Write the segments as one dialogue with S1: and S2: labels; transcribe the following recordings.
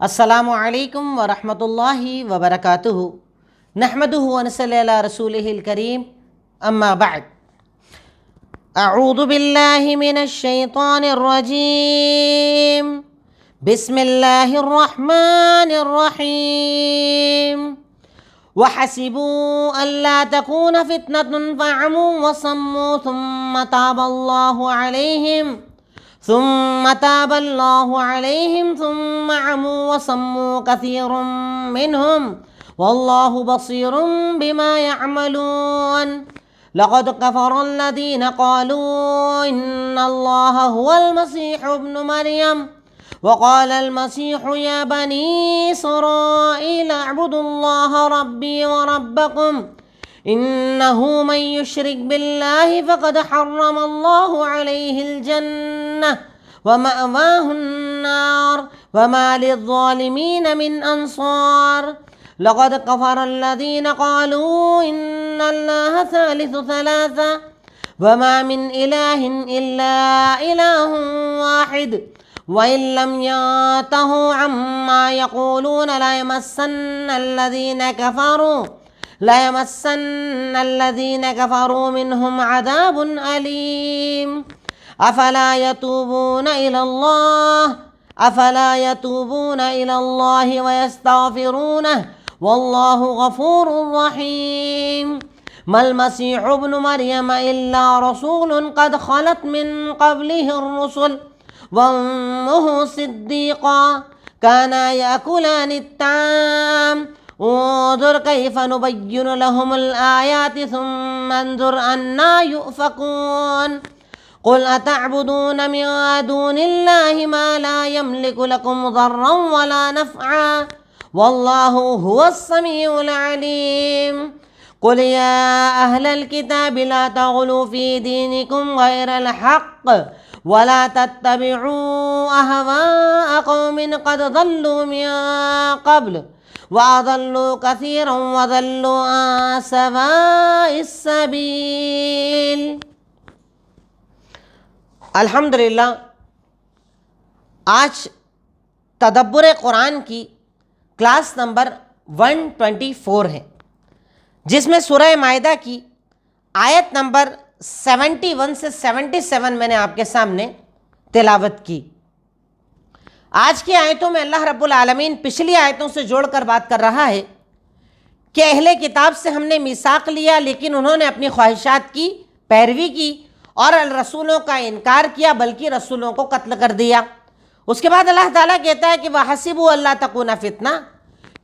S1: السلام علیکم ورحمۃ اللہ وبرکاتہ نحمدہ ونصلی علی رسولہ الکریم اما بعد اعوذ باللہ من الشیطان الرجیم بسم اللہ الرحمن الرحیم وحسبوا ألا تكون فتنة فعموا وصموا ثم تاب الله عليهم ثم عموا وصموا كثير منهم والله بصير بما يعملون لقد كفر الذين قالوا إن الله هو المسيح ابن مريم وقال المسيح يا بني إسرائيل اعبدوا الله ربي وربكم إنه من يشرك بالله فقد حرم الله عليه الجنة ومأواه النار وما للظالمين من أنصار لقد كفر الذين قالوا إن الله ثالث ثلاثة وما من إله إلا إله واحد وَإِن لَّمْ يَنتَهُوا عَمَّا يَقُولُونَ لَيَمَسَّنَّ الَّذِينَ كَفَرُوا مِنْهُمْ عَذَابٌ أَلِيمٌ أَفَلَا يَتُوبُونَ إِلَى اللَّهِ وَيَسْتَغْفِرُونَهُ وَاللَّهُ غَفُورٌ رَّحِيمٌ مَا الْمَسِيحُ ابْنُ مَرْيَمَ إِلَّا رَسُولٌ قَدْ خَلَتْ مِن قَبْلِهِ الرُّسُلُ وَأُمُّهُ صِدِّيقَةٌ كَانَا يَأْكُلَانِ الطَّعَامَ انظُرْ كَيْفَ نُبَيِّنُ لَهُمُ الْآيَاتِ ثُمَّ انظُرْ أَنَّىٰ يُؤْفَكُونَ قُلْ أَتَعْبُدُونَ مِن دُونِ اللَّهِ مَا لَا يَمْلِكُ لَكُمْ ضَرًّا وَلَا نَفْعًا وَاللَّهُ هُوَ السَّمِيعُ الْعَلِيمُ قُلْ يَا أَهْلَ الْكِتَابِ لَا تَغْلُوا فِي دِينِكُمْ غَيْرَ الْحَقِّ وَلَا تَتَّبِعُوا أَهْوَاءَ قَوْمٍ قَدْ ضَلُّوا مِن قَبْلُ وَأَضَلُّوا كَثِيرًا وَضَلُّوا عَن سَوَاءِ السَّبِيلِ۔ الحمدللہ آج تدبر قرآن کی کلاس نمبر 124 ہے، جس میں سورہ مائدہ کی آیت نمبر 71 سے 77 میں نے آپ کے سامنے تلاوت کی۔ آج کی آیتوں میں اللہ رب العالمین پچھلی آیتوں سے جوڑ کر بات کر رہا ہے کہ اہل کتاب سے ہم نے میثاق لیا لیکن انہوں نے اپنی خواہشات کی پیروی کی اور رسولوں کا انکار کیا، بلکہ رسولوں کو قتل کر دیا۔ اس کے بعد اللہ تعالیٰ کہتا ہے کہ وَحَسِبُوا أَلَّا تَكُونَ فِتْنَةٌ،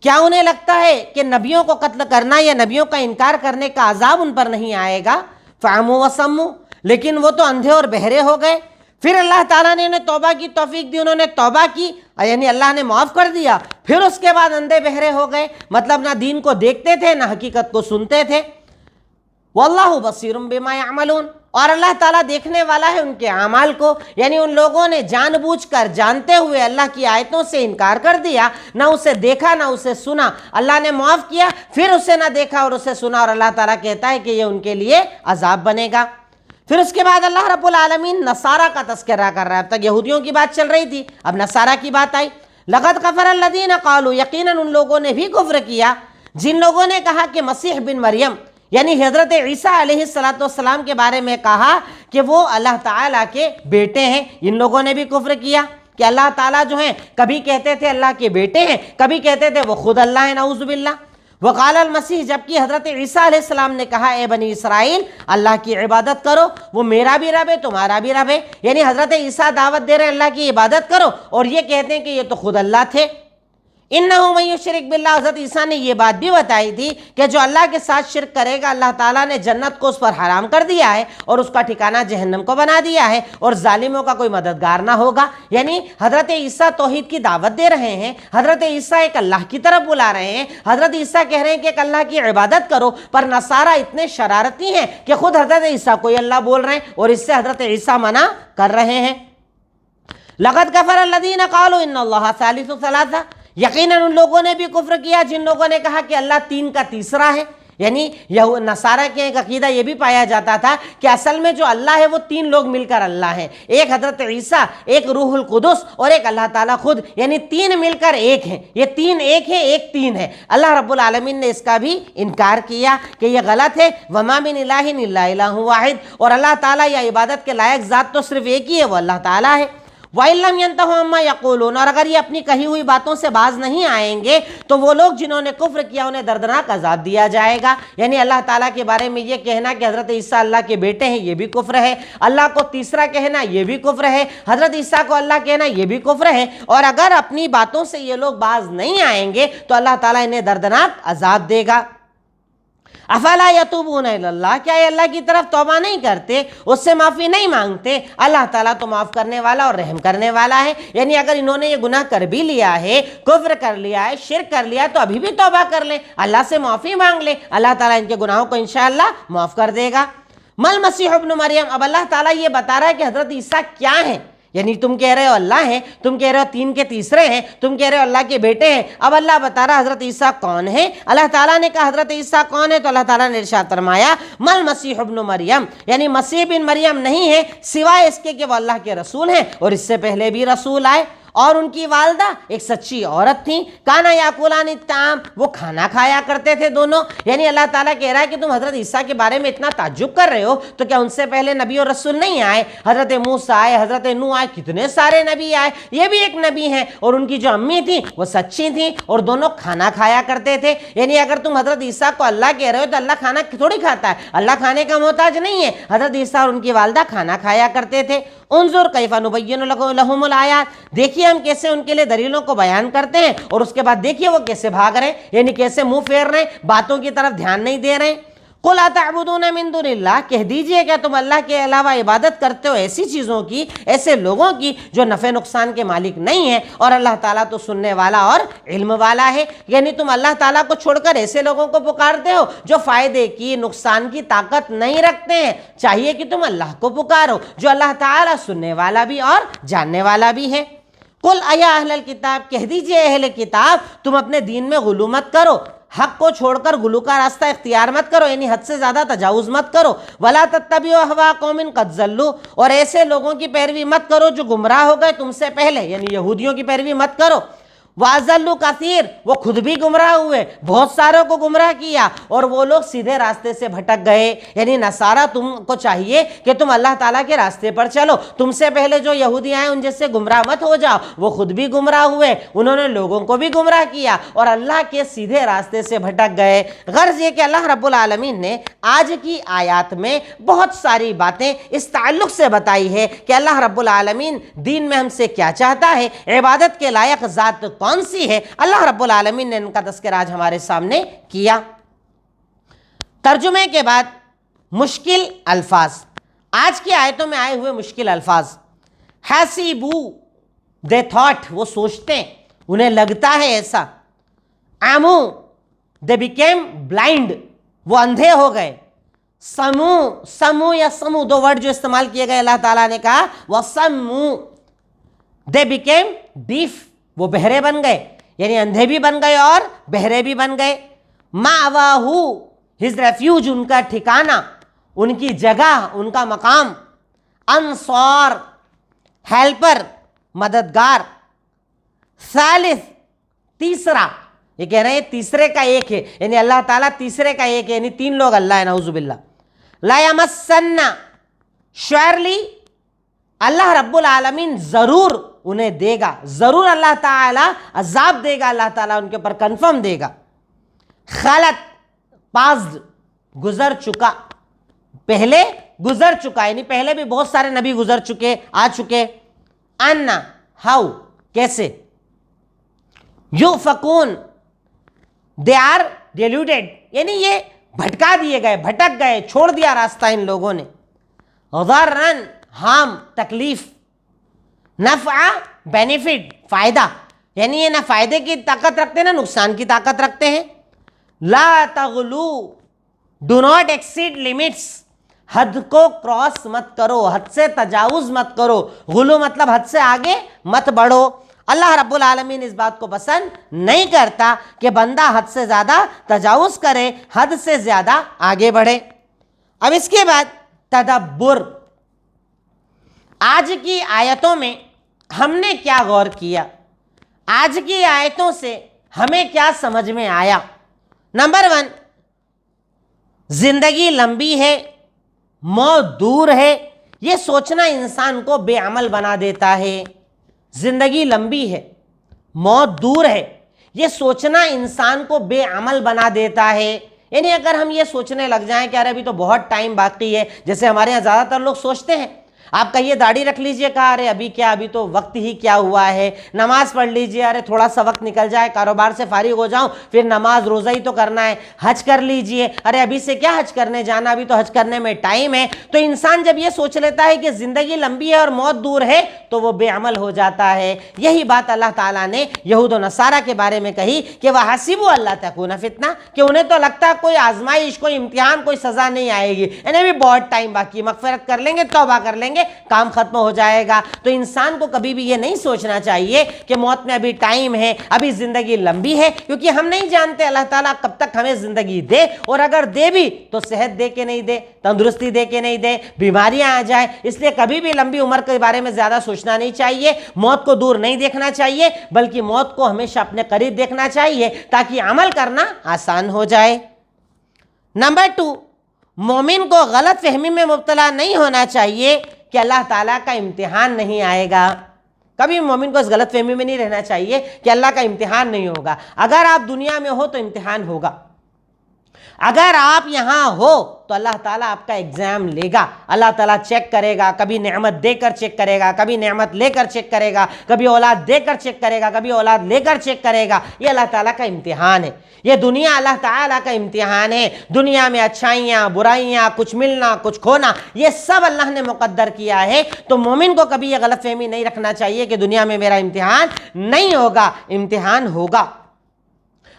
S1: کیا انہیں لگتا ہے کہ نبیوں کو قتل کرنا یا نبیوں کا انکار کرنے کا عذاب ان پر نہیں آئے گا؟ فَعَمُوا وَصَمُّوا، لیکن وہ تو اندھے اور بہرے ہو گئے۔ پھر اللہ تعالیٰ نے انہیں توبہ کی توفیق دی، انہوں نے توبہ کی، یعنی اللہ نے معاف کر دیا، پھر اس کے بعد اندھے بہرے ہو گئے، مطلب نہ دین کو دیکھتے تھے نہ حقیقت کو سنتے تھے۔ وَاللَّهُ بَصِيرٌ بِمَا يَعْمَلُونَ، اور اللہ تعالیٰ دیکھنے والا ہے ان کے اعمال کو، یعنی ان لوگوں نے جان بوجھ کر جانتے ہوئے اللہ کی آیتوں سے انکار کر دیا، نہ اسے دیکھا نہ اسے سنا۔ اللہ نے معاف کیا، پھر اسے نہ دیکھا اور اسے سنا، اور اللہ تعالیٰ کہتا ہے کہ یہ ان کے لیے عذاب بنے گا۔ پھر اس کے بعد اللہ رب العالمین نصارہ کا تذکرہ کر رہا ہے۔ اب تک یہودیوں کی بات چل رہی تھی، اب نصارہ کی بات آئی۔ لَقَدْ كَفَرَ الَّذِينَ قَالُوا، یقیناً ان لوگوں نے بھی کفر کیا جن لوگوں نے کہا کہ مسیح بن مریم یعنی حضرت عیسیٰ علیہ السلام کے بارے میں کہا کہ وہ اللہ تعالیٰ کے بیٹے ہیں۔ ان لوگوں نے بھی کفر کیا کہ اللہ تعالیٰ جو ہیں کبھی کہتے تھے اللہ کے بیٹے ہیں، کبھی کہتے تھے وہ خود اللہ ہیں، نعوذ باللہ۔ وقال المسیح، جبکہ حضرت عیسیٰ علیہ السلام نے کہا اے بنی اسرائیل اللہ کی عبادت کرو، وہ میرا بھی رب ہے تمہارا بھی رب ہے، یعنی حضرت عیسیٰ دعوت دے رہے ہیں اللہ کی عبادت کرو، اور یہ کہتے ہیں کہ یہ تو خود اللہ تھے۔ انہو من یشرک باللہ، حضرت عیسیٰ نے یہ بات بھی بتائی تھی کہ جو اللہ کے ساتھ شرک کرے گا اللہ تعالیٰ نے جنت کو اس پر حرام کر دیا ہے اور اس کا ٹھکانہ جہنم کو بنا دیا ہے، اور ظالموں کا کوئی مددگار نہ ہوگا۔ یعنی حضرت عیسیٰ توحید کی دعوت دے رہے ہیں، حضرت عیسیٰ ایک اللہ کی طرف بلا رہے ہیں، حضرت عیسیٰ کہہ رہے ہیں کہ ایک اللہ کی عبادت کرو، پر نصارہ اتنے شرارتی ہیں کہ خود حضرت عیسیٰ کو اللہ بول رہے ہیں اور اس سے حضرت عیسیٰ منع کر رہے ہیں۔ لَقَدْ كَفَرَ الَّذِينَ قَالُوا إِنَّ اللَّهَ ثَالِثُ ثَلَاثَةٍ، یقیناً ان لوگوں نے بھی کفر کیا جن لوگوں نے کہا کہ اللہ تین کا تیسرا ہے۔ یعنی نصارہ کے ایک عقیدہ یہ بھی پایا جاتا تھا کہ اصل میں جو اللہ ہے وہ تین لوگ مل کر اللہ ہیں، ایک حضرت عیسیٰ، ایک روح القدس اور ایک اللہ تعالیٰ خود، یعنی تین مل کر ایک ہیں، یہ تین ایک ہے، ایک تین ہے۔ اللہ رب العالمین نے اس کا بھی انکار کیا کہ یہ غلط ہے، وَمَا مِنْ إِلَٰهٍ إِلَّا إِلَٰهٌ وَاحِدٌ، اور اللہ تعالیٰ یا عبادت کے لائق ذات تو صرف ایک ہی ہے، وہ اللہ تعالیٰ ہے۔ وَإِن لَّمْ يَنْتَهُوا عَمَّا يَقُولُونَ، اور اگر یہ اپنی کہی ہوئی باتوں سے باز نہیں آئیں گے تو وہ لوگ جنہوں نے کفر کیا انہیں دردناک عذاب دیا جائے گا۔ یعنی اللہ تعالیٰ کے بارے میں یہ کہنا کہ حضرت عیسیٰ اللہ کے بیٹے ہیں، یہ بھی کفر ہے، اللہ کو تیسرا کہنا یہ بھی کفر ہے، حضرت عیسیٰ کو اللہ کہنا یہ بھی کفر ہے، اور اگر اپنی باتوں سے یہ لوگ باز نہیں آئیں گے تو اللہ تعالیٰ انہیں دردناک عذاب دے گا۔ افلا یتوبون الی اللہ، کیا یہ اللہ کی طرف توبہ نہیں کرتے، اس سے معافی نہیں مانگتے؟ اللہ تعالیٰ تو معاف کرنے والا اور رحم کرنے والا ہے۔ یعنی اگر انہوں نے یہ گناہ کر بھی لیا ہے، کفر کر لیا ہے، شرک کر لیا، تو ابھی بھی توبہ کر لیں، اللہ سے معافی مانگ لیں، اللہ تعالیٰ ان کے گناہوں کو انشاءاللہ معاف کر دے گا۔ مل مسیح ابن مریم، اب اللہ تعالیٰ یہ بتا رہا ہے کہ حضرت عیسیٰ کیا ہیں۔ یعنی تم کہہ رہے ہو اللہ ہیں، تم کہہ رہے ہو تین کے تیسرے ہیں، تم کہہ رہے ہو اللہ کے بیٹے ہیں، اب اللہ بتا رہا حضرت عیسیٰ کون ہے۔ اللہ تعالیٰ نے کہا حضرت عیسیٰ کون ہے، تو اللہ تعالیٰ نے ارشاد فرمایا مل مسیح ابن مریم، یعنی مسیح بن مریم نہیں ہے سوائے اس کے کہ وہ اللہ کے رسول ہیں، اور اس سے پہلے بھی رسول آئے، اور ان کی والدہ ایک سچی عورت تھیں، کانا یاکلان الطعام، وہ کھانا کھایا کرتے تھے دونوں۔ یعنی اللہ تعالیٰ کہہ رہا ہے کہ تم حضرت عیسیٰ کے بارے میں اتنا تعجب کر رہے ہو تو کیا ان سے پہلے نبی اور رسول نہیں آئے؟ حضرت موسیٰ آئے، حضرت نوح آئے، کتنے سارے نبی آئے، یہ بھی ایک نبی ہیں، اور ان کی جو امی تھیں وہ سچی تھیں اور دونوں کھانا کھایا کرتے تھے۔ یعنی اگر تم حضرت عیسیٰ کو اللہ کہہ رہے ہو تو اللہ کھانا تھوڑی کھاتا ہے، اللہ کھانے کا محتاج نہیں ہے، حضرت عیسیٰ اور ان کی والدہ کھانا کھایا کرتے تھے۔ انظر کیف نبین لہم الآیات، دیکھیے ہم کیسے ان کے لیے دلیلوں کو بیان کرتے ہیں، اور اس کے بعد دیکھیے وہ کیسے بھاگ رہے ہیں، یعنی کیسے منہ پھیر رہے ہیں، باتوں کی طرف دھیان نہیں دے رہے ہیں۔ قل اتعبدون من دون اللہ، کہہ دیجئے کیا تم اللہ کے علاوہ عبادت کرتے ہو ایسی چیزوں کی، ایسے لوگوں کی جو نفع نقصان کے مالک نہیں ہیں، اور اللہ تعالیٰ تو سننے والا اور علم والا ہے۔ یعنی تم اللہ تعالیٰ کو چھوڑ کر ایسے لوگوں کو پکارتے ہو جو فائدے کی نقصان کی طاقت نہیں رکھتے ہیں، چاہیے کہ تم اللہ کو پکارو جو اللہ تعالیٰ سننے والا بھی اور جاننے والا بھی ہے۔ قل ایا اہل الکتاب، کہہ دیجئے اہل کتاب تم اپنے دین میں غلو مت کرو، حق کو چھوڑ کر غلو کا راستہ اختیار مت کرو، یعنی حد سے زیادہ تجاوز مت کرو۔ ولا تتبعوا اهواء قوم قد ضلوا، اور ایسے لوگوں کی پیروی مت کرو جو گمراہ ہو گئے تم سے پہلے، یعنی یہودیوں کی پیروی مت کرو۔ وَأَضَلُّوا كَثِيرٌ، وہ خود بھی گمراہ ہوئے، بہت ساروں کو گمراہ کیا، اور وہ لوگ سیدھے راستے سے بھٹک گئے۔ یعنی نصارہ تم کو چاہیے کہ تم اللہ تعالیٰ کے راستے پر چلو، تم سے پہلے جو یہودی آئے ان جیسے گمراہ مت ہو جاؤ، وہ خود بھی گمراہ ہوئے، انہوں نے لوگوں کو بھی گمراہ کیا اور اللہ کے سیدھے راستے سے بھٹک گئے۔ غرض یہ کہ اللہ رب العالمین نے آج کی آیات میں بہت ساری باتیں اس تعلق سے بتائی ہے کہ اللہ رب العالمین دین میں ہم سے کیا چاہتا ہے، عبادت کے لائق ذات کون سی ہے، اللہ رب العالمین نے ان کا تذکرہ آج ہمارے سامنے کیا۔ ترجمے کے بعد مشکل الفاظ، آج کی آیتوں میں آئے ہوئے مشکل الفاظ۔ حسبو، دے تھاٹ، وہ سوچتے ہیں، انہیں لگتا ہے ایسا۔ عمو، دے بیکیم بلائنڈ، وہ اندھے ہو گئے۔ سمو یا سمو، دو ورڈ جو استعمال کیے گئے، اللہ تعالیٰ نے کہا وَسَمُّ، دے بیکیم ڈیف، وہ بہرے بن گئے، یعنی اندھے بھی بن گئے اور بہرے بھی بن گئے۔ مَأْوَاهُ، ہز ریفیوج، ان کا ٹھکانہ، ان کی جگہ، ان کا مقام۔ انصار، ہیلپر، مددگار۔ ثالث، تیسرا، یہ کہہ رہے ہیں تیسرے کا ایک ہے، یعنی اللہ تعالیٰ تیسرے کا ایک ہے، یعنی تین لوگ اللہ ہے، نعوذ باللہ۔ لا یمسن، شیورلی اللہ رب العالمین ضرور انہیں دے گا، ضرور اللہ تعالیٰ عذاب دے گا، اللہ تعالیٰ ان کے اوپر کنفرم دے گا۔ خلط، پاسڈ، گزر چکا، پہلے گزر چکا، یعنی پہلے بھی بہت سارے نبی گزر چکے، آ چکے۔ انا، ہاؤ، کیسے۔ یؤفکون، دے آر ڈیلیوٹیڈ، یعنی یہ بھٹکا دیے گئے، بھٹک گئے، چھوڑ دیا راستہ ان لوگوں نے۔ ضررن، ہارم، تکلیف۔ نفع، بینیفٹ، فائدہ، یعنی یہ نہ فائدے کی طاقت رکھتے ہیں نہ نقصان کی طاقت رکھتے ہیں۔ لا تغلو، ڈو ناٹ ایکسیڈ لمٹس، حد کو کراس مت کرو، حد سے تجاوز مت کرو۔ غلو مطلب حد سے آگے مت بڑھو۔ اللہ رب العالمین اس بات کو پسند نہیں کرتا کہ بندہ حد سے زیادہ تجاوز کرے، حد سے زیادہ آگے بڑھے۔ اب اس کے بعد تدبر۔ آج کی آیتوں میں ہم نے کیا غور کیا؟ آج کی آیتوں سے ہمیں کیا سمجھ میں آیا؟ نمبر 1، زندگی لمبی ہے، موت دور ہے، یہ سوچنا انسان کو بے عمل بنا دیتا ہے۔ زندگی لمبی ہے، موت دور ہے، یہ سوچنا انسان کو بے عمل بنا دیتا ہے۔ یعنی اگر ہم یہ سوچنے لگ جائیں کہ ارے ابھی تو بہت ٹائم باقی ہے، جیسے ہمارے یہاں زیادہ تر لوگ سوچتے ہیں، آپ کہیے داڑھی رکھ لیجئے، کہا ارے ابھی کیا، ابھی تو وقت ہی کیا ہوا ہے، نماز پڑھ لیجئے، ارے تھوڑا سا وقت نکل جائے، کاروبار سے فارغ ہو جاؤں، پھر نماز روزہ ہی تو کرنا ہے، حج کر لیجئے، ارے ابھی سے کیا حج کرنے جانا، ابھی تو حج کرنے میں ٹائم ہے۔ تو انسان جب یہ سوچ لیتا ہے کہ زندگی لمبی ہے اور موت دور ہے تو وہ بے عمل ہو جاتا ہے۔ یہی بات اللہ تعالیٰ نے یہود و نصارہ کے بارے میں کہی کہ وَحَسِبُوا أَلَّا تَكُونَ فِتْنَةً، کہ انہیں تو لگتا ہے کوئی آزمائش، کوئی امتحان، کوئی سزا نہیں آئے گی، انہیں بھی بہت ٹائم باقی، مغفرت کر لیں گے، توبہ کر لیں گے، کام ختم ہو جائے گا۔ تو انسان کو کبھی بھی یہ نہیں سوچنا چاہیے کہ موت میں ابھی ٹائم ہے، ابھی زندگی لمبی ہے، کیونکہ ہم نہیں جانتے اللہ تعالیٰ کب تک ہمیں زندگی دے، اور اگر دے بھی تو صحت دے کے نہیں دے، تندرستی دے کے نہیں دے، بیماریاں آ جائیں۔ اس لیے کبھی بھی لمبی عمر کے بارے میں زیادہ سوچنا نہیں چاہیے، موت کو دور نہیں دیکھنا چاہیے، بلکہ موت کو ہمیشہ اپنے قریب دیکھنا چاہیے تاکہ عمل کرنا آسان ہو جائے۔ نمبر 2، مومن کو غلط فہمی میں مبتلا نہیں ہونا چاہیے کہ اللہ تعالیٰ کا امتحان نہیں آئے گا۔ کبھی مومن کو اس غلط فہمی میں نہیں رہنا چاہیے کہ اللہ کا امتحان نہیں ہوگا۔ اگر آپ دنیا میں ہو تو امتحان ہوگا، اگر آپ یہاں ہو تو اللہ تعالیٰ آپ کا ایگزام لے گا، اللہ تعالیٰ چیک کرے گا، کبھی نعمت دے کر چیک کرے گا، کبھی نعمت لے کر چیک کرے گا، کبھی اولاد دے کر چیک کرے گا، کبھی اولاد لے کر چیک کرے گا۔ یہ اللہ تعالیٰ کا امتحان ہے، یہ دنیا اللہ تعالیٰ کا امتحان ہے۔ دنیا میں اچھائیاں، برائیاں، کچھ ملنا، کچھ کھونا، یہ سب اللہ نے مقدر کیا ہے۔ تو مومن کو کبھی یہ غلط فہمی نہیں رکھنا چاہیے کہ دنیا میں میرا امتحان نہیں ہوگا، امتحان ہوگا،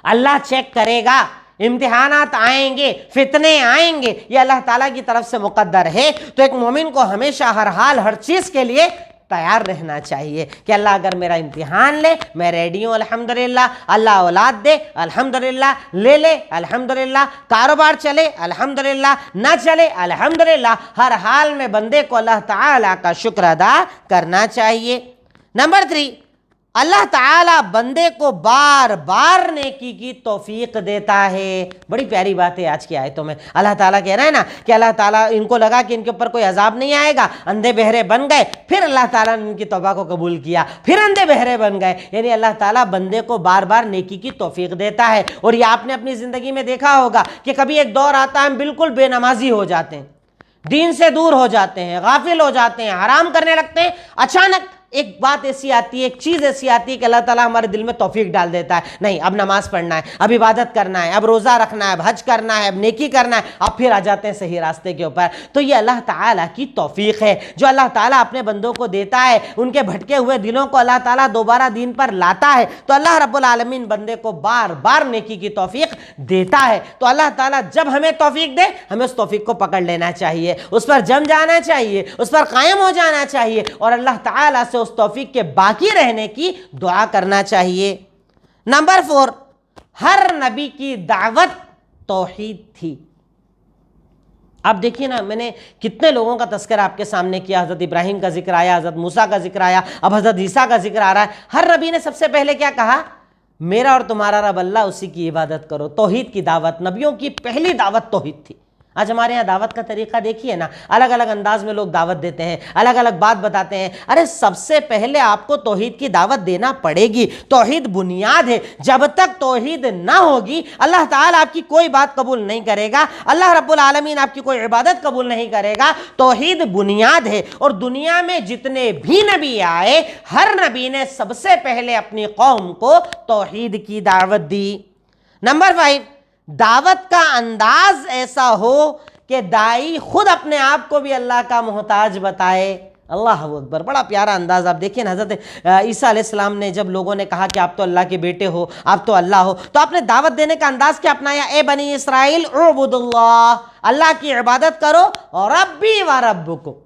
S1: اللہ چیک کرے گا، امتحانات آئیں گے، فتنے آئیں گے، یہ اللہ تعالیٰ کی طرف سے مقدر ہے۔ تو ایک مومن کو ہمیشہ ہر حال، ہر چیز کے لیے تیار رہنا چاہیے کہ اللہ اگر میرا امتحان لے میں ریڈی ہوں الحمدللہ، اللہ اولاد دے الحمدللہ، لے الحمدللہ، کاروبار چلے الحمدللہ، نہ چلے الحمدللہ۔ ہر حال میں بندے کو اللہ تعالیٰ کا شکر ادا کرنا چاہیے۔ نمبر 3، اللہ تعالیٰ بندے کو بار بار نیکی کی توفیق دیتا ہے۔ بڑی پیاری بات ہے آج کی آیتوں میں، اللہ تعالیٰ کہہ رہا ہے نا کہ اللہ تعالیٰ، ان کو لگا کہ ان کے اوپر کوئی عذاب نہیں آئے گا، اندھے بہرے بن گئے، پھر اللہ تعالیٰ نے ان کی توبہ کو قبول کیا، پھر اندھے بہرے بن گئے۔ یعنی اللہ تعالیٰ بندے کو بار بار نیکی کی توفیق دیتا ہے۔ اور یہ آپ نے اپنی زندگی میں دیکھا ہوگا کہ کبھی ایک دور آتا ہے ہم بالکل بے نمازی ہو جاتے ہیں، دین سے دور ہو جاتے ہیں، غافل ہو جاتے ہیں، حرام کرنے لگتے ہیں۔ اچانک ایک بات ایسی آتی ہے، ایک چیز ایسی آتی ہے کہ اللہ تعالیٰ ہمارے دل میں توفیق ڈال دیتا ہے، نہیں اب نماز پڑھنا ہے، اب عبادت کرنا ہے، اب روزہ رکھنا ہے، اب حج کرنا ہے، اب نیکی کرنا ہے، اب پھر آ جاتے ہیں صحیح راستے کے اوپر۔ تو یہ اللہ تعالیٰ کی توفیق ہے جو اللہ تعالیٰ اپنے بندوں کو دیتا ہے، ان کے بھٹکے ہوئے دلوں کو اللہ تعالیٰ دوبارہ دین پر لاتا ہے۔ تو اللہ رب العالمین بندے کو بار بار نیکی کی توفیق دیتا ہے۔ تو اللہ تعالیٰ جب ہمیں توفیق دے، ہمیں اس توفیق کو پکڑ لینا چاہیے، اس پر جم جانا چاہیے، اس پر قائم ہو جانا چاہیے، اور اللہ تعالیٰ سے اس توفیق کے باقی رہنے کی دعا کرنا چاہیے۔ نمبر 4، ہر نبی کی دعوت توحید تھی۔ اب دیکھیے نا، میں نے کتنے لوگوں کا تذکرہ آپ کے سامنے کیا، حضرت ابراہیم کا ذکر آیا، حضرت موسیٰ کا ذکر آیا، اب حضرت عیسیٰ کا ذکر آ رہا ہے۔ ہر نبی نے سب سے پہلے کیا کہا؟ میرا اور تمہارا رب اللہ، اسی کی عبادت کرو، توحید کی دعوت۔ نبیوں کی پہلی دعوت توحید تھی۔ آج ہمارے یہاں دعوت کا طریقہ دیکھیے نا، الگ الگ انداز میں لوگ دعوت دیتے ہیں، الگ الگ بات بتاتے ہیں۔ ارے سب سے پہلے آپ کو توحید کی دعوت دینا پڑے گی، توحید بنیاد ہے۔ جب تک توحید نہ ہوگی اللہ تعالیٰ آپ کی کوئی بات قبول نہیں کرے گا، اللہ رب العالمین آپ کی کوئی عبادت قبول نہیں کرے گا۔ توحید بنیاد ہے، اور دنیا میں جتنے بھی نبی آئے، ہر نبی نے سب سے پہلے اپنی قوم کو توحید کی دعوت دی۔ نمبر 5، دعوت کا انداز ایسا ہو کہ داعی خود اپنے آپ کو بھی اللہ کا محتاج بتائے۔ اللہ اکبر، بڑا پیارا انداز۔ آپ دیکھیں نا، حضرت عیسیٰ علیہ السلام نے جب لوگوں نے کہا کہ آپ تو اللہ کے بیٹے ہو، آپ تو اللہ ہو، تو آپ نے دعوت دینے کا انداز کیا اپنایا؟ اے بنی اسرائیل اعبدوا اللہ، اللہ کی عبادت کرو، اور ربی و ربکم،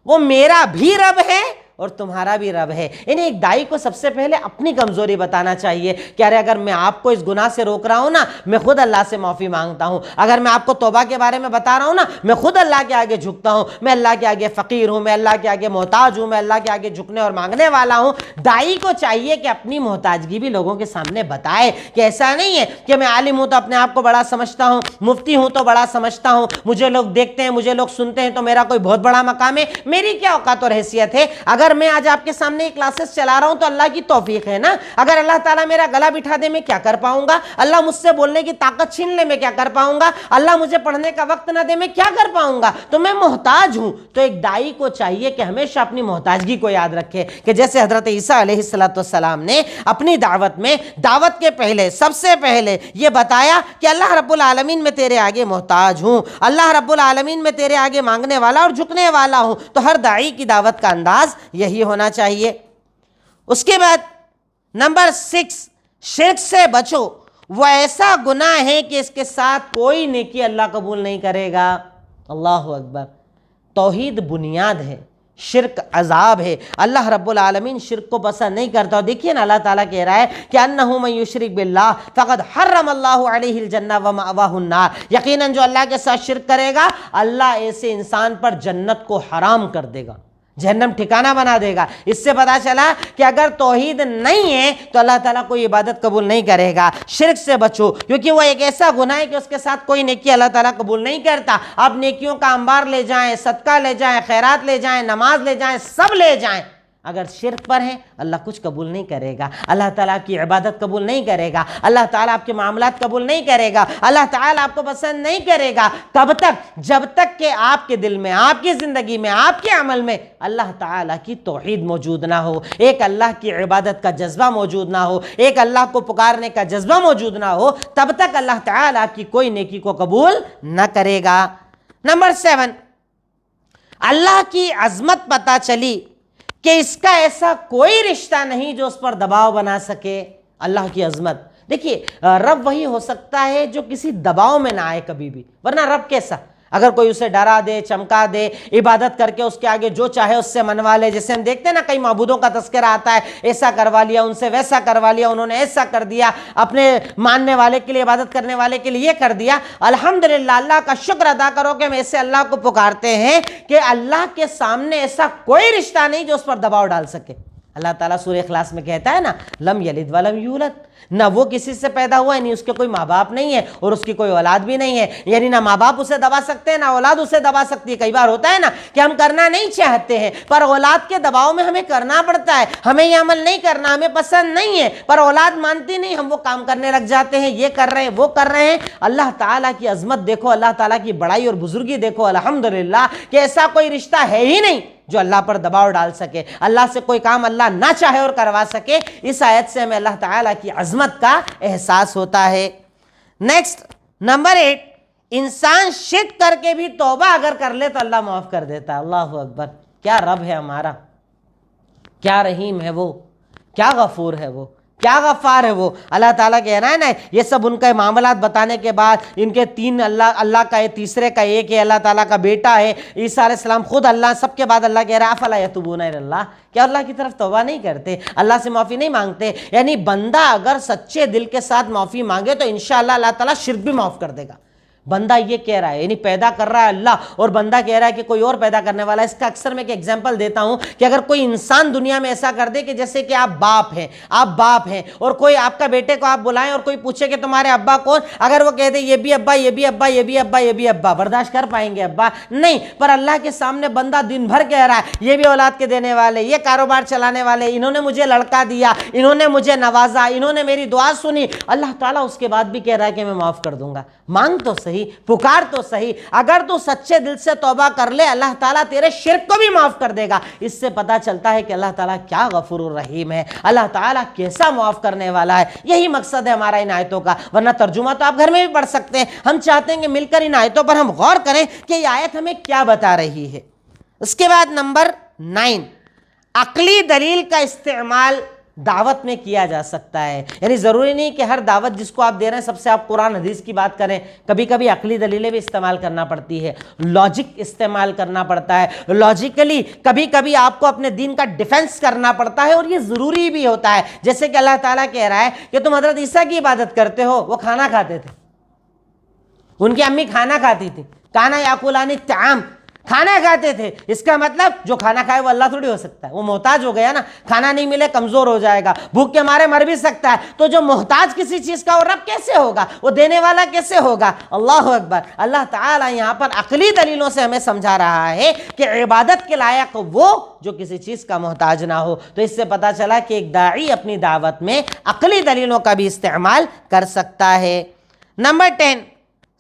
S1: وہ میرا بھی رب ہے اور تمہارا بھی رب ہے۔ یعنی ایک دائی کو سب سے پہلے اپنی کمزوری بتانا چاہیے کہ ارے اگر میں آپ کو اس گناہ سے روک رہا ہوں نا، میں خود اللہ سے معافی مانگتا ہوں۔ اگر میں آپ کو توبہ کے بارے میں بتا رہا ہوں نا، میں خود اللہ کے آگے جھکتا ہوں، میں اللہ کے آگے فقیر ہوں، میں اللہ کے آگے محتاج ہوں، میں اللہ کے آگے جھکنے اور مانگنے والا ہوں۔ دائی کو چاہیے کہ اپنی محتاجگی بھی لوگوں کے سامنے بتائے، کہ ایسا نہیں ہے کہ میں عالم ہوں تو اپنے آپ کو بڑا سمجھتا ہوں، مفتی ہوں تو بڑا سمجھتا ہوں، مجھے لوگ دیکھتے ہیں، مجھے لوگ سنتے ہیں تو میرا کوئی بہت بڑا مقام ہے۔ میری کیا اوقات اور حیثیت ہے؟ اگر میں آج آپ کے سامنے یہ کلاسز چلا رہا ہوں تو اللہ کی توفیق ہے نا۔ اگر اللہ تعالیٰ میرا گلا بٹھا دے میں کیا کر پاؤں گا؟ اللہ مجھ سے بولنے کی طاقت چھین لے میں کیا کر پاؤں گا؟ اللہ مجھے پڑھنے کا وقت نہ دے میں کیا کر پاؤں گا؟ تو میں محتاج ہوں۔ تو ایک دائی کو چاہیے کہ ہمیشہ اپنی محتاجگی کو یاد رکھے، کہ جیسے حضرت عیسیٰ علیہ السلام نے اپنی دعوت میں، دعوت کے پہلے سب سے پہلے یہ بتایا کہ اللہ رب العالمین میں تیرے آگے محتاج ہوں، اللہ رب العالمین میں تیرے آگے مانگنے والا اور جھکنے والا ہوں۔ تو ہر داعی کی دعوت کا انداز یہی ہونا چاہیے۔ اس کے بعد نمبر 6، شرک سے بچو۔ وہ ایسا گناہ ہے کہ اس کے ساتھ کوئی نیکی اللہ قبول نہیں کرے گا۔ اللہ اکبر۔ توحید بنیاد ہے، شرک عذاب ہے۔ اللہ رب العالمین شرک کو پسند نہیں کرتا۔ اور دیکھیے نا، اللہ تعالیٰ کہہ رہا ہے کہ انہ من یشرک باللہ فقد حرم اللہ علیہ الجنہ ومأواہ النار۔ یقیناً جو اللہ کے ساتھ شرک کرے گا، اللہ ایسے انسان پر جنت کو حرام کر دے گا، جہنم ٹھکانہ بنا دے گا۔ اس سے پتا چلا کہ اگر توحید نہیں ہے تو اللہ تعالیٰ کوئی عبادت قبول نہیں کرے گا۔ شرک سے بچو، کیونکہ وہ ایک ایسا گناہ ہے کہ اس کے ساتھ کوئی نیکی اللہ تعالیٰ قبول نہیں کرتا۔ آپ نیکیوں کا انبار لے جائیں، صدقہ لے جائیں، خیرات لے جائیں، نماز لے جائیں، سب لے جائیں، اگر شرک پر ہیں اللہ کچھ قبول نہیں کرے گا، اللہ تعالیٰ کی عبادت قبول نہیں کرے گا، اللہ تعالیٰ آپ کے معاملات قبول نہیں کرے گا، اللہ تعالیٰ آپ کو پسند نہیں کرے گا۔ کب تک؟ جب تک کہ آپ کے دل میں، آپ کی زندگی میں، آپ کے عمل میں اللہ تعالیٰ کی توحید موجود نہ ہو، ایک اللہ کی عبادت کا جذبہ موجود نہ ہو، ایک اللہ کو پکارنے کا جذبہ موجود نہ ہو، تب تک اللہ تعالیٰ کی کوئی نیکی کو قبول نہ کرے گا۔ نمبر 7، اللہ کی عظمت پتہ چلی کہ اس کا ایسا کوئی رشتہ نہیں جو اس پر دباؤ بنا سکے۔ اللہ کی عظمت دیکھیے، رب وہی ہو سکتا ہے جو کسی دباؤ میں نہ آئے کبھی بھی، ورنہ رب کیسا؟ اگر کوئی اسے ڈرا دے، چمکا دے، عبادت کر کے اس کے آگے جو چاہے اس سے منوا لے، جیسے ہم دیکھتے ہیں نا کئی معبودوں کا تذکرہ آتا ہے، ایسا کروا لیا ان سے، ویسا کروا لیا انہوں نے، ایسا کر دیا، اپنے ماننے والے کے لیے، عبادت کرنے والے کے لیے یہ کر دیا۔ الحمدللہ، اللہ کا شکر ادا کرو کہ ہم ایسے اللہ کو پکارتے ہیں کہ اللہ کے سامنے ایسا کوئی رشتہ نہیں جو اس پر دباؤ ڈال سکے۔ اللہ تعالیٰ سورہ اخلاص میں کہتا ہے نا، لم یلد ولم یولد، نہ وہ کسی سے پیدا ہوا ہے، نہیں اس کے کوئی ماں باپ نہیں ہے، اور اس کی کوئی اولاد بھی نہیں ہے۔ یعنی نہ ماں باپ اسے دبا سکتے ہیں، نہ اولاد اسے دبا سکتی ہے۔ کئی بار ہوتا ہے نا کہ ہم کرنا نہیں چاہتے ہیں پر اولاد کے دباؤ میں ہمیں کرنا پڑتا ہے، ہمیں یہ عمل نہیں کرنا، ہمیں پسند نہیں ہے، پر اولاد مانتی نہیں، ہم وہ کام کرنے لگ جاتے ہیں، یہ کر رہے ہیں، وہ کر رہے ہیں۔ اللہ تعالیٰ کی عظمت دیکھو، اللہ تعالیٰ کی بڑائی اور بزرگی دیکھو، الحمدللہ کہ ایسا کوئی رشتہ ہے ہی نہیں جو اللہ پر دباؤ ڈال سکے، اللہ سے کوئی کام اللہ نہ چاہے اور کروا سکے۔ اس آیت سے ہمیں اللہ تعالیٰ کی عظمت کا احساس ہوتا ہے۔ نیکسٹ، نمبر 8، انسان شرک کر کے بھی توبہ اگر کر لے تو اللہ معاف کر دیتا ہے۔ اللہ اکبر، کیا رب ہے ہمارا، کیا رحیم ہے وہ، کیا غفور ہے وہ، کیا غفار ہے وہ۔ اللہ تعالیٰ کہہ رہا ہے نا، یہ سب ان کے معاملات بتانے کے بعد، ان کے 3 اللہ کا ہے، تیسرے کا ایک ہے، اللہ تعالیٰ کا بیٹا ہے عیسیٰ علیہ السلام، خود اللہ، سب کے بعد اللہ کہہ رہا ہے افلا یتوبون الی اللہ، کیا اللہ کی طرف توبہ نہیں کرتے، اللہ سے معافی نہیں مانگتے؟ یعنی بندہ اگر سچے دل کے ساتھ معافی مانگے تو انشاءاللہ اللہ تعالیٰ شرک بھی معاف کر دے گا۔ بندہ یہ کہہ رہا ہے، یعنی پیدا کر رہا ہے اللہ، اور بندہ کہہ رہا ہے کہ کوئی اور پیدا کرنے والا ہے۔ اس کا اکثر میں ایک ایگزامپل دیتا ہوں کہ اگر کوئی انسان دنیا میں ایسا کر دے کہ جیسے کہ آپ باپ ہیں اور کوئی آپ کا بیٹے کو آپ بلائیں اور کوئی پوچھے کہ تمہارے ابا کون، اگر وہ کہہ دے یہ بھی ابا، یہ بھی ابا، یہ بھی ابا، یہ بھی ابا، برداشت کر پائیں گے ابا؟ نہیں۔ پر اللہ کے سامنے بندہ دن بھر کہہ رہا ہے یہ بھی اولاد کے دینے والے، یہ کاروبار چلانے والے، انہوں نے مجھے لڑکا دیا، انہوں نے مجھے نوازا، انہوں نے میری دعا سنی، اللہ تعالیٰ اس کے بعد بھی کہہ رہا ہے کہ میں معاف کر دوں گا۔ مانگ تو صحیح، پکار تو صحیح، اگر تو سچے دل سے توبہ کر لے اللہ تعالیٰ تیرے شرک کو بھی معاف کر دے گا۔ اس سے پتہ چلتا ہے کہ اللہ تعالیٰ کیا غفور الرحیم ہے، اللہ تعالیٰ کیسا معاف کرنے والا ہے۔ یہی مقصد ہے ہمارا ان آیتوں کا، ورنہ ترجمہ تو آپ گھر میں بھی پڑھ سکتے ہیں۔ ہم چاہتے ہیں کہ مل کر ان آیتوں پر ہم غور کریں کہ یہ آیت ہمیں کیا بتا رہی ہے۔ اس کے بعد نمبر 9، عقلی دلیل کا استعمال دعوت میں کیا جا سکتا ہے. یعنی ضروری نہیں کہ ہر دعوت جس کو آپ دے رہے ہیں سب سے آپ قرآن حدیث کی بات کریں. کبھی کبھی عقلی دلیلیں بھی استعمال کرنا پڑتی ہے, لاجک استعمال کرنا پڑتا ہے. لاجیکلی کبھی کبھی آپ کو اپنے دین کا ڈیفنس کرنا پڑتا ہے, اور یہ ضروری بھی ہوتا ہے. جیسے کہ اللہ تعالیٰ کہہ رہا ہے کہ تم حضرت عیسیٰ کی عبادت کرتے ہو, وہ کھانا کھاتے تھے, ان کی امی کھانا کھاتی تھی. کانا یاکلان الطعام, کھانا کھاتے تھے. اس کا مطلب جو کھانا کھائے وہ اللہ تھوڑی ہو سکتا ہے, وہ محتاج ہو گیا نا. کھانا نہیں ملے کمزور ہو جائے گا, بھوک کے مارے مر بھی سکتا ہے. تو جو محتاج کسی چیز کا وہ رب کیسے ہوگا, وہ دینے والا کیسے ہوگا؟ اللہ اکبر. اللہ تعالیٰ یہاں پر عقلی دلیلوں سے ہمیں سمجھا رہا ہے کہ عبادت کے لائق وہ جو کسی چیز کا محتاج نہ ہو. تو اس سے پتہ چلا کہ ایک داعی اپنی دعوت میں عقلی دلیلوں کا بھی استعمال کر سکتا ہے. نمبر 10,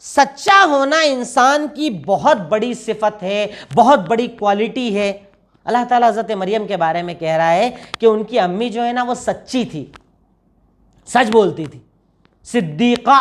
S1: سچا ہونا انسان کی بہت بڑی صفت ہے, بہت بڑی کوالٹی ہے. اللہ تعالیٰ حضرت مریم کے بارے میں کہہ رہا ہے کہ ان کی امی جو ہے نا وہ سچی تھی, سچ بولتی تھی, صدیقہ,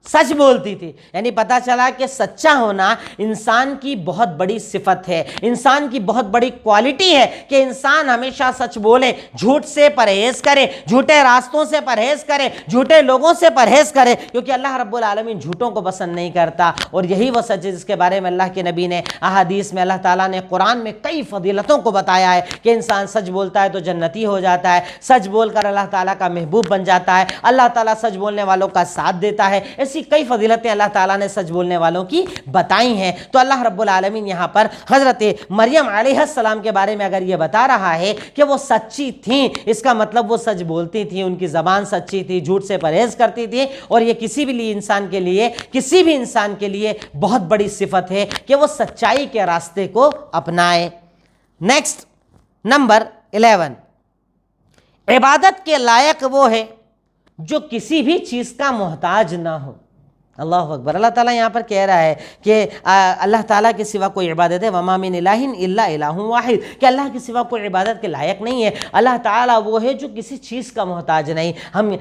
S1: سچ بولتی تھی. یعنی پتہ چلا کہ سچا ہونا انسان کی بہت بڑی صفت ہے, انسان کی بہت بڑی کوالٹی ہے کہ انسان ہمیشہ سچ بولے, جھوٹ سے پرہیز کرے, جھوٹے راستوں سے پرہیز کرے, جھوٹے لوگوں سے پرہیز کرے, کیونکہ اللہ رب العالمین جھوٹوں کو پسند نہیں کرتا. اور یہی وہ سچ ہے جس کے بارے میں اللہ کے نبی نے احادیث میں, اللہ تعالیٰ نے قرآن میں کئی فضیلتوں کو بتایا ہے کہ انسان سچ بولتا ہے تو جنتی ہو جاتا ہے, سچ بول کر اللہ تعالیٰ کا محبوب بن جاتا ہے, اللہ تعالیٰ سچ بولنے والوں کا ساتھ دیتا ہے. ایسی کئی فضیلتیں اللہ تعالیٰ نے سچ بولنے والوں کی بتائی ہیں. تو اللہ رب العالمین یہاں پر حضرت مریم علیہ السلام کے بارے میں اگر یہ بتا رہا ہے کہ وہ سچی تھیں, اس کا مطلب وہ سچ بولتی تھیں, ان کی زبان سچی تھی, جھوٹ سے پرہیز کرتی تھی. اور یہ کسی بھی انسان کے لیے بہت بڑی صفت ہے کہ وہ سچائی کے راستے کو اپنائے. نیکسٹ, نمبر 11, عبادت کے لائق وہ ہے جو کسی بھی چیز کا محتاج نہ ہو. اللہ اکبر. اللہ تعالیٰ یہاں پر کہہ رہا ہے کہ اللہ تعالیٰ کے سوا کوئی عبادت ہے, وما من الہ الا الہ واحد, کہ اللہ کے سوا کوئی عبادت کے لائق نہیں ہے. اللہ تعالیٰ وہ ہے جو کسی چیز کا محتاج نہیں.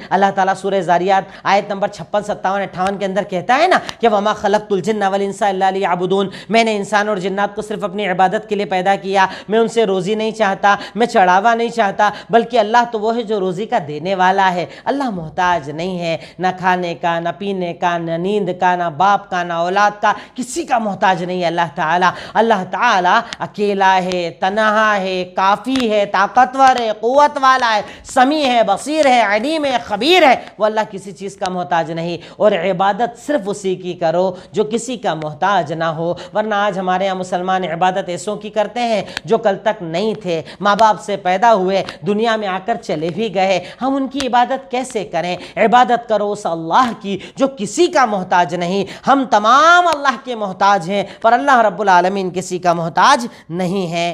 S1: اللہ تعالیٰ سورہ ذاریات آیت نمبر 56, 57, 58 کے اندر کہتا ہے نا کہ وما خلقت الجن والانس الا لیعبدون, میں نے انسان اور جنات کو صرف اپنی عبادت کے لیے پیدا کیا, میں ان سے روزی نہیں چاہتا, میں چڑھاوا نہیں چاہتا, بلکہ اللہ تو وہ ہے جو روزی کا دینے والا ہے. اللہ محتاج نہیں ہے, نہ کھانے کا, نہ پینے کا, نہ نیند کا, نہ باپ کا, نہ اولاد کا, کسی کا محتاج نہیں ہے اللہ تعالیٰ اکیلا ہے, تنہا ہے, کافی ہے, طاقتور ہے, قوت والا ہے, سمیع ہے, بصیر ہے, علیم ہے, خبیر ہے. وہ اللہ کسی چیز کا محتاج نہیں. اور عبادت صرف اسی کی کرو جو کسی کا محتاج نہ ہو. ورنہ آج ہمارے یہاں مسلمان عبادت ایسوں کی کرتے ہیں جو کل تک نہیں تھے, ماں باپ سے پیدا ہوئے, دنیا میں آ کر چلے بھی گئے. ہم ان کی عبادت کیسے کریں؟ عبادت کرو اس اللہ کی جو کسی کا محتاج نہیں. ہم تمام اللہ کے محتاج ہیں, پر اللہ رب العالمین کسی کا محتاج نہیں ہے.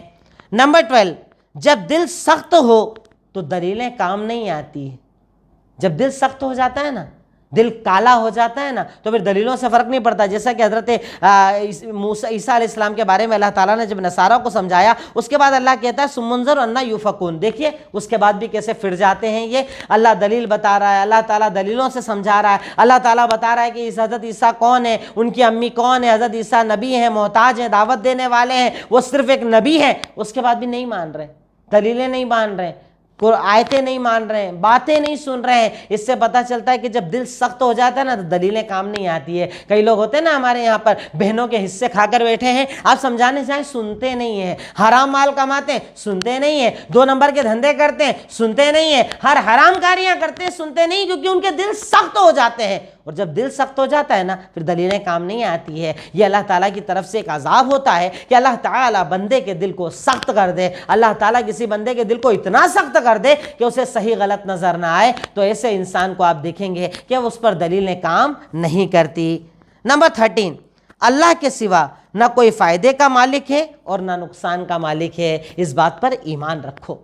S1: نمبر 12, جب دل سخت ہو تو دلیلیں کام نہیں آتی. جب دل سخت ہو جاتا ہے نا, دل کالا ہو جاتا ہے نا, تو پھر دلیلوں سے فرق نہیں پڑتا. جیسا کہ حضرت عیسیٰ علیہ السلام کے بارے میں اللہ تعالیٰ نے جب نصارہ کو سمجھایا, اس کے بعد اللہ کہتا ہے ثم انظر انا یؤفکون, دیکھیے اس کے بعد بھی کیسے پھر جاتے ہیں یہ. اللہ دلیل بتا رہا ہے, اللہ تعالیٰ دلیلوں سے سمجھا رہا ہے. اللہ تعالیٰ بتا رہا ہے کہ حضرت عیسیٰ کون ہے, ان کی امی کون ہے. حضرت عیسیٰ نبی ہیں, محتاج ہیں, دعوت دینے والے ہیں, وہ صرف ایک نبی ہیں. اس کے بعد بھی نہیں مان رہے, دلیلیں نہیں مان رہے, آیتیں نہیں مان رہے ہیں, باتیں نہیں سن رہے ہیں. اس سے پتہ چلتا ہے کہ جب دل سخت ہو جاتا ہے نا تو دلیلیں کام نہیں آتی ہے. کئی لوگ ہوتے ہیں نا ہمارے یہاں پر, بہنوں کے حصے کھا کر بیٹھے ہیں, آپ سمجھانے چاہیں سنتے نہیں ہیں, حرام مال کماتے ہیں سنتے نہیں ہیں, 2 نمبر کے دھندے کرتے ہیں سنتے نہیں ہیں, ہر حرام کاریاں کرتے ہیں سنتے نہیں, کیونکہ ان کے دل سخت ہو جاتے ہیں. اور جب دل سخت ہو جاتا ہے نا پھر دلیلیں کام نہیں آتی ہے. یہ اللہ تعالیٰ کی طرف سے ایک عذاب ہوتا ہے کہ اللہ تعالیٰ بندے کے دل کو سخت کر دے. اللہ تعالیٰ کسی بندے کے دل کو اتنا سخت کر دے کہ اسے صحیح غلط نظر نہ آئے, تو ایسے انسان کو آپ دیکھیں گے کہ اس پر دلیلیں کام نہیں کرتی. نمبر 13, اللہ کے سوا نہ کوئی فائدے کا مالک ہے اور نہ نقصان کا مالک ہے. اس بات پر ایمان رکھو.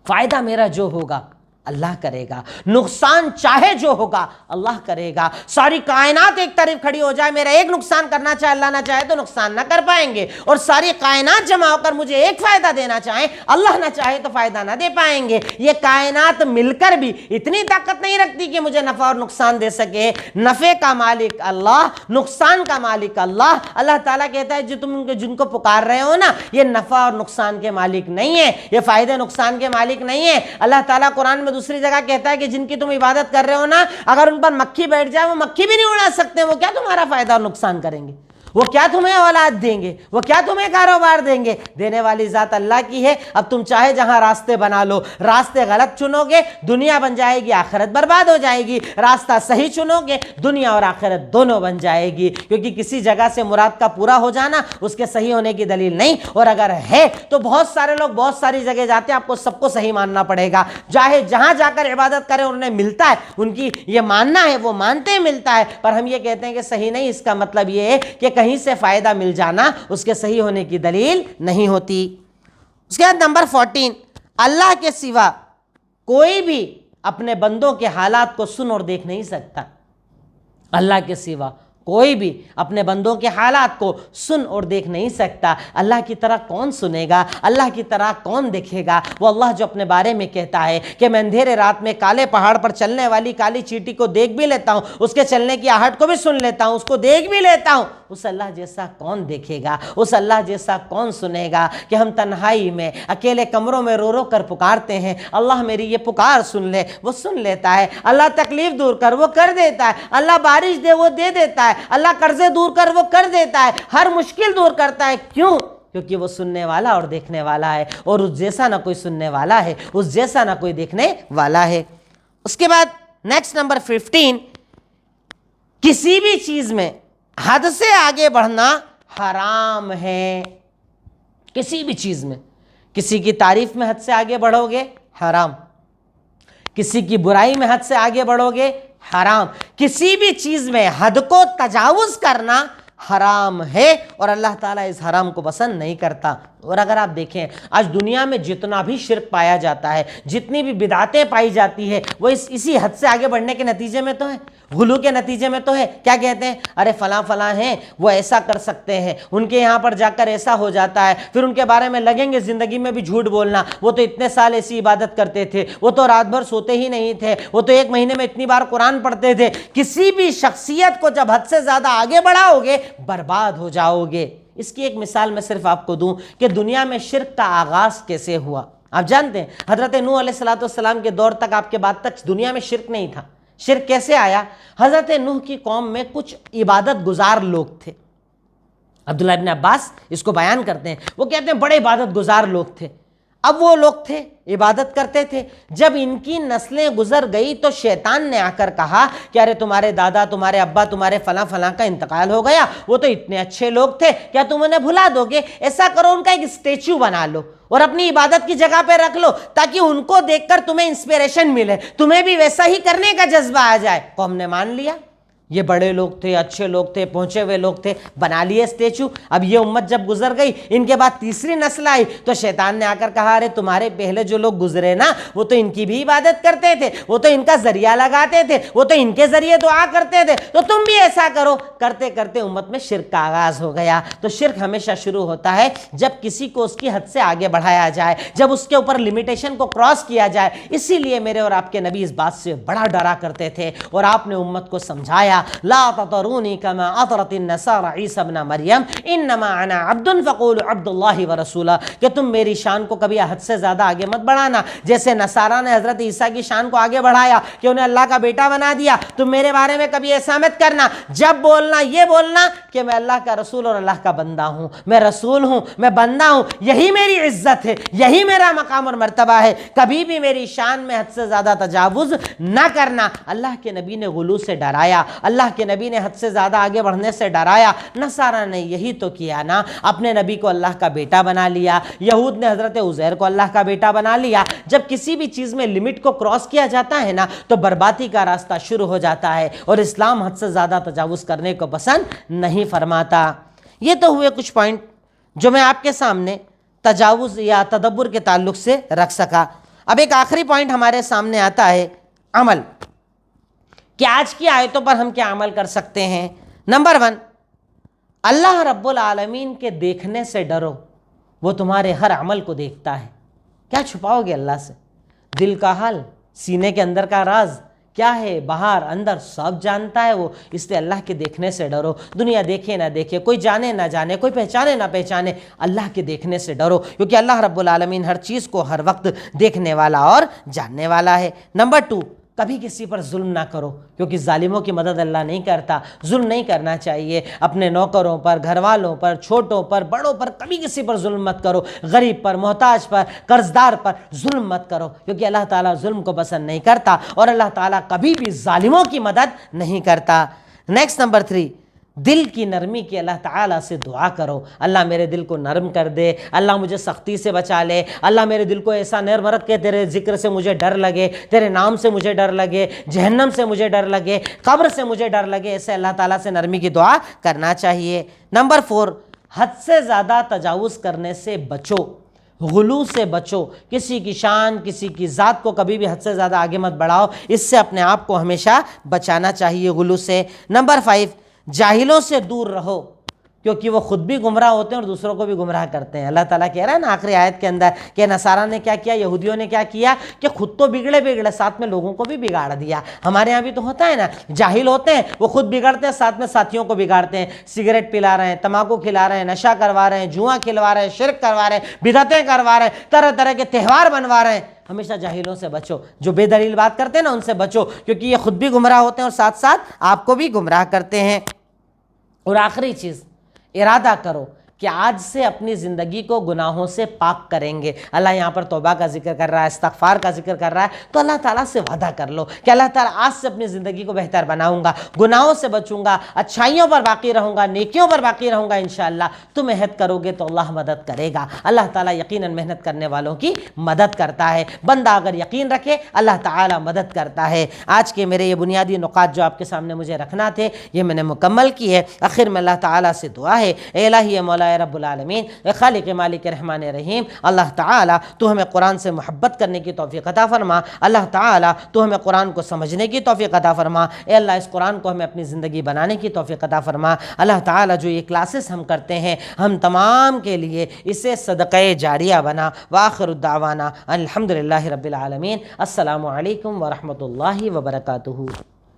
S1: فائدہ میرا جو ہوگا اللہ کرے گا، نقصان چاہے جو ہوگا اللہ کرے گا۔ ساری کائنات ایک طرف کھڑی ہو جائے، میرا ایک نقصان کرنا چاہے اللہ نہ چاہے تو نقصان نہ کر پائیں گے، اور ساری کائنات جمع ہو کر مجھے ایک فائدہ دینا چاہیں اللہ نہ چاہے تو فائدہ نہ دے پائیں گے۔ یہ کائنات مل کر بھی اتنی طاقت نہیں رکھتی کہ مجھے نفع اور نقصان دے سکے۔ نفع کا مالک اللہ، نقصان کا مالک اللہ۔ اللہ تعالیٰ کہتا ہے جو تم جن کو پکار رہے ہو نا، یہ نفع اور نقصان کے مالک نہیں ہے، یہ فائدے نقصان کے مالک نہیں ہے۔ اللہ تعالیٰ قرآن میں دوسری جگہ کہتا ہے کہ جن کی تم عبادت کر رہے ہو نا، اگر ان پر مکھی بیٹھ جائے وہ مکھی بھی نہیں اڑا سکتے، وہ کیا تمہارا فائدہ اور نقصان کریں گے؟ وہ کیا تمہیں اولاد دیں گے؟ وہ کیا تمہیں کاروبار دیں گے؟ دینے والی ذات اللہ کی ہے۔ اب تم چاہے جہاں راستے بنا لو، راستے غلط چنو گے دنیا بن جائے گی، آخرت برباد ہو جائے گی۔ راستہ صحیح چنو گے دنیا اور آخرت دونوں بن جائے گی، کیونکہ کسی جگہ سے مراد کا پورا ہو جانا اس کے صحیح ہونے کی دلیل نہیں، اور اگر ہے تو بہت سارے لوگ بہت ساری جگہ جاتے ہیں، آپ کو سب کو صحیح ماننا پڑے گا۔ چاہے جہاں جا کر عبادت کریں انہیں ملتا ہے، ان کی یہ ماننا ہے، وہ مانتے ہیں ملتا ہے، پر ہم یہ کہتے ہیں کہ صحیح نہیں۔ اس کا مطلب یہ ہے کہ کہیں سے فائدہ مل جانا اس کے صحیح ہونے کی دلیل نہیں ہوتی۔ اس کے بعد نمبر 14، اللہ کے سوا کوئی بھی اپنے بندوں کے حالات کو سن اور دیکھ نہیں سکتا۔ اللہ کے سوا کوئی بھی اپنے بندوں کے حالات کو سن اور دیکھ نہیں سکتا۔ اللہ کی طرح کون سنے گا؟ اللہ کی طرح کون دیکھے گا؟ وہ اللہ جو اپنے بارے میں کہتا ہے کہ میں اندھیرے رات میں کالے پہاڑ پر چلنے والی کالی چیٹی کو دیکھ بھی لیتا ہوں، اس کے چلنے کی آہٹ کو بھی سن لیتا ہوں، اس کو دیکھ بھی لیتا ہوں، اس اللہ جیسا کون دیکھے گا؟ اس اللہ جیسا کون سنے گا؟ کہ ہم تنہائی میں اکیلے کمروں میں رو رو کر پکارتے ہیں، اللہ میری یہ پکار سن لے، وہ سن لیتا ہے۔ اللہ تکلیف دور کر، وہ کر دیتا ہے۔ اللہ بارش دے، وہ دے دیتا ہے۔ اللہ قرضے دور کر، وہ کر دیتا ہے۔ ہر مشکل دور کرتا ہے۔ کیوں؟ کیونکہ وہ سننے والا اور دیکھنے والا ہے، اور اس جیسا نہ کوئی سننے والا ہے، اس جیسا نہ کوئی دیکھنے والا ہے۔ اس کے بعد نیکسٹ نمبر 15، کسی بھی چیز میں حد سے آگے بڑھنا حرام ہے۔ کسی بھی چیز میں، کسی کی تعریف میں حد سے آگے بڑھو گے حرام، کسی کی برائی میں حد سے آگے بڑھو گے حرام، کسی بھی چیز میں حد کو تجاوز کرنا حرام ہے، اور اللہ تعالیٰ اس حرام کو پسند نہیں کرتا۔ اور اگر آپ دیکھیں آج دنیا میں جتنا بھی شرک پایا جاتا ہے، جتنی بھی بدعتیں پائی جاتی ہے، وہ اسی حد سے آگے بڑھنے کے نتیجے میں تو ہے، غلو کے نتیجے میں تو ہے۔ کیا کہتے ہیں؟ ارے فلاں فلاں ہیں، وہ ایسا کر سکتے ہیں، ان کے یہاں پر جا کر ایسا ہو جاتا ہے، پھر ان کے بارے میں لگیں گے زندگی میں بھی جھوٹ بولنا، وہ تو اتنے سال ایسی عبادت کرتے تھے، وہ تو رات بھر سوتے ہی نہیں تھے، وہ تو ایک مہینے میں اتنی بار قرآن پڑھتے تھے۔ کسی بھی شخصیت کو جب حد سے زیادہ آگے بڑھاؤ گے برباد ہو جاؤ گے۔ اس کی ایک مثال میں صرف آپ کو دوں کہ دنیا میں شرک کا آغاز کیسے ہوا۔ آپ جانتے ہیں حضرت نوح علیہ السلام کے دور تک، آپ کے بعد تک دنیا میں شرک نہیں تھا۔ شرک کیسے آیا؟ حضرت نوح کی قوم میں کچھ عبادت گزار لوگ تھے۔ عبداللہ ابن عباس اس کو بیان کرتے ہیں، وہ کہتے ہیں بڑے عبادت گزار لوگ تھے۔ اب وہ لوگ تھے عبادت کرتے تھے، جب ان کی نسلیں گزر گئی تو شیطان نے آ کر کہا کہ ارے تمہارے دادا، تمہارے ابا، تمہارے فلاں فلاں کا انتقال ہو گیا، وہ تو اتنے اچھے لوگ تھے، کیا تم انہیں بھلا دو گے؟ ایسا کرو ان کا ایک اسٹیچو بنا لو اور اپنی عبادت کی جگہ پہ رکھ لو، تاکہ ان کو دیکھ کر تمہیں انسپیریشن ملے، تمہیں بھی ویسا ہی کرنے کا جذبہ آ جائے۔ قوم نے مان لیا، یہ بڑے لوگ تھے، اچھے لوگ تھے، پہنچے ہوئے لوگ تھے، بنا لیے اسٹیچو۔ اب یہ امت جب گزر گئی، ان کے بعد تیسری نسل آئی تو شیطان نے آ کر کہا ارے تمہارے پہلے جو لوگ گزرے نا، وہ تو ان کی بھی عبادت کرتے تھے، وہ تو ان کا ذریعہ لگاتے تھے، وہ تو ان کے ذریعے دعا کرتے تھے، تو تم بھی ایسا کرو۔ کرتے کرتے امت میں شرک کا آغاز ہو گیا۔ تو شرک ہمیشہ شروع ہوتا ہے جب کسی کو اس کی حد سے آگے بڑھایا جائے، جب اس کے اوپر لمیٹیشن کو کراس کیا جائے۔ اسی لیے میرے اور آپ کے نبی اس بات سے بڑا ڈرا کرتے تھے، اور آپ نے امت کو سمجھایا لا تطرونی کما اطرت النصارى عیسی ابن مریم انما انا عبد فقولوا عبد اللہ ورسولہ، کہ تم میری شان کو کبھی حد سے زیادہ آگے مت بڑھانا۔ جیسے نصارہ نے حضرت عیسیٰ کی شان کو آگے بڑھایا کہ انہیں اللہ کا بیٹا بنا دیا، تم میرے بارے میں کبھی ایسا مت کرنا۔ جب بولنا یہ بولنا کہ میں اللہ کا رسول اور اللہ کا بندہ ہوں، میں رسول ہوں، میں بندہ ہوں، یہی میری عزت ہے، یہی میرا مقام اور مرتبہ ہے۔ کبھی بھی میری شان میں حد سے زیادہ تجاوز نہ کرنا۔ اللہ کے نبی نے غلو سے ڈرایا، اللہ کے نبی نے حد سے زیادہ آگے بڑھنے سے ڈرایا۔ نصارہ نے یہی تو کیا نا، اپنے نبی کو اللہ کا بیٹا بنا لیا۔ یہود نے حضرت عزیر کو اللہ کا بیٹا بنا لیا۔ جب کسی بھی چیز میں لمٹ کو کراس کیا جاتا ہے نا، تو بربادی کا راستہ شروع ہو جاتا ہے، اور اسلام حد سے زیادہ تجاوز کرنے کو پسند نہیں فرماتا۔ یہ تو ہوئے کچھ پوائنٹ جو میں آپ کے سامنے تجاوز یا تدبر کے تعلق سے رکھ سکا۔ اب ایک آخری پوائنٹ ہمارے سامنے آتا ہے عمل، کہ آج کی آیتوں پر ہم کیا عمل کر سکتے ہیں۔ نمبر 1، اللہ رب العالمین کے دیکھنے سے ڈرو، وہ تمہارے ہر عمل کو دیکھتا ہے۔ کیا چھپاؤ گے اللہ سے؟ دل کا حال، سینے کے اندر کا راز کیا ہے، باہر اندر سب جانتا ہے وہ، اس لیے اللہ کے دیکھنے سے ڈرو۔ دنیا دیکھے نہ دیکھے، کوئی جانے نہ جانے، کوئی پہچانے نہ پہچانے، اللہ کے دیکھنے سے ڈرو، کیونکہ اللہ رب العالمین ہر چیز کو ہر وقت دیکھنے والا اور جاننے والا ہے۔ نمبر 2، کبھی کسی پر ظلم نہ کرو، کیونکہ ظالموں کی مدد اللہ نہیں کرتا۔ ظلم نہیں کرنا چاہیے، اپنے نوکروں پر، گھر والوں پر، چھوٹوں پر، بڑوں پر کبھی کسی پر ظلم مت کرو، غریب پر، محتاج پر، قرض دار پر ظلم مت کرو، کیونکہ اللہ تعالیٰ ظلم کو پسند نہیں کرتا، اور اللہ تعالیٰ کبھی بھی ظالموں کی مدد نہیں کرتا۔ نیکسٹ نمبر 3، دل کی نرمی کی اللہ تعالیٰ سے دعا کرو، اللہ میرے دل کو نرم کر دے، اللہ مجھے سختی سے بچا لے، اللہ میرے دل کو ایسا نرم رکھ کے تیرے ذکر سے مجھے ڈر لگے، تیرے نام سے مجھے ڈر لگے، جہنم سے مجھے ڈر لگے، قبر سے مجھے ڈر لگے، ایسے اللہ تعالیٰ سے نرمی کی دعا کرنا چاہیے۔ نمبر 4، حد سے زیادہ تجاوز کرنے سے بچو، غلو سے بچو، کسی کی شان، کسی کی ذات کو کبھی بھی حد سے زیادہ آگے مت بڑھاؤ، اس سے اپنے آپ کو ہمیشہ بچانا چاہیے غلو سے۔ نمبر 5، جاہلوں سے دور رہو، کیونکہ وہ خود بھی گمراہ ہوتے ہیں اور دوسروں کو بھی گمراہ کرتے ہیں۔ اللہ تعالیٰ کہہ رہا ہے نا آخری آیت کے اندر کہ نصارہ نے کیا کیا، یہودیوں نے کیا کیا کہ خود تو بگڑے ساتھ میں لوگوں کو بھی بگاڑ دیا۔ ہمارے یہاں بھی تو ہوتا ہے نا، جاہل ہوتے ہیں وہ خود بگڑتے ہیں، ساتھ میں ساتھیوں کو بگاڑتے ہیں، سگریٹ پلا رہے ہیں، تمباکو کھلا رہے ہیں، نشہ کروا رہے ہیں، جوا کھلوا رہے ہیں، شرک کروا رہے ہیں، بدعتیں کروا رہے ہیں، طرح طرح کے تہوار بنوا رہے ہیں۔ ہمیشہ جاہلوں سے بچو، جو بے دلیل بات کرتے ہیں نا ان سے بچو، کیونکہ یہ خود بھی گمراہ ہوتے ہیں اور ساتھ ساتھ آپ کو بھی گمراہ کرتے ہیں۔ اور آخری چیز، ارادہ کرو کہ آج سے اپنی زندگی کو گناہوں سے پاک کریں گے۔ اللہ یہاں پر توبہ کا ذکر کر رہا ہے، استغفار کا ذکر کر رہا ہے، تو اللہ تعالیٰ سے وعدہ کر لو کہ اللہ تعالیٰ آج سے اپنی زندگی کو بہتر بناؤں گا، گناہوں سے بچوں گا، اچھائیوں پر باقی رہوں گا، نیکیوں پر باقی رہوں گا انشاءاللہ۔ تم عہد کرو گے تو اللہ مدد کرے گا۔ اللہ تعالیٰ یقیناً محنت کرنے والوں کی مدد کرتا ہے، بندہ اگر یقین رکھے اللہ تعالیٰ مدد کرتا ہے۔ آج کے میرے یہ بنیادی نکات جو آپ کے سامنے مجھے رکھنا تھے یہ میں نے مکمل کی ہے۔ آخر میں اللہ تعالیٰ سے دعا ہے، اے الہی مولا رب العالمین، اے خالق مالک رحمان رحیم، اللہ تعالیٰ تو ہمیں قرآن سے محبت کرنے کی توفیق عطا فرما، اللہ تعالیٰ تو ہمیں قرآن کو سمجھنے کی توفیق عطا فرما، اے اللہ اس قرآن کو ہمیں اپنی زندگی بنانے کی توفیق عطا فرما۔ اللہ تعالیٰ جو یہ کلاسز ہم کرتے ہیں ہم تمام کے لیے اسے صدقہ جاریہ بنا۔ وآخر الدعوانا الحمدللہ رب العالمین۔ السلام علیکم ورحمۃ اللہ وبرکاتہ۔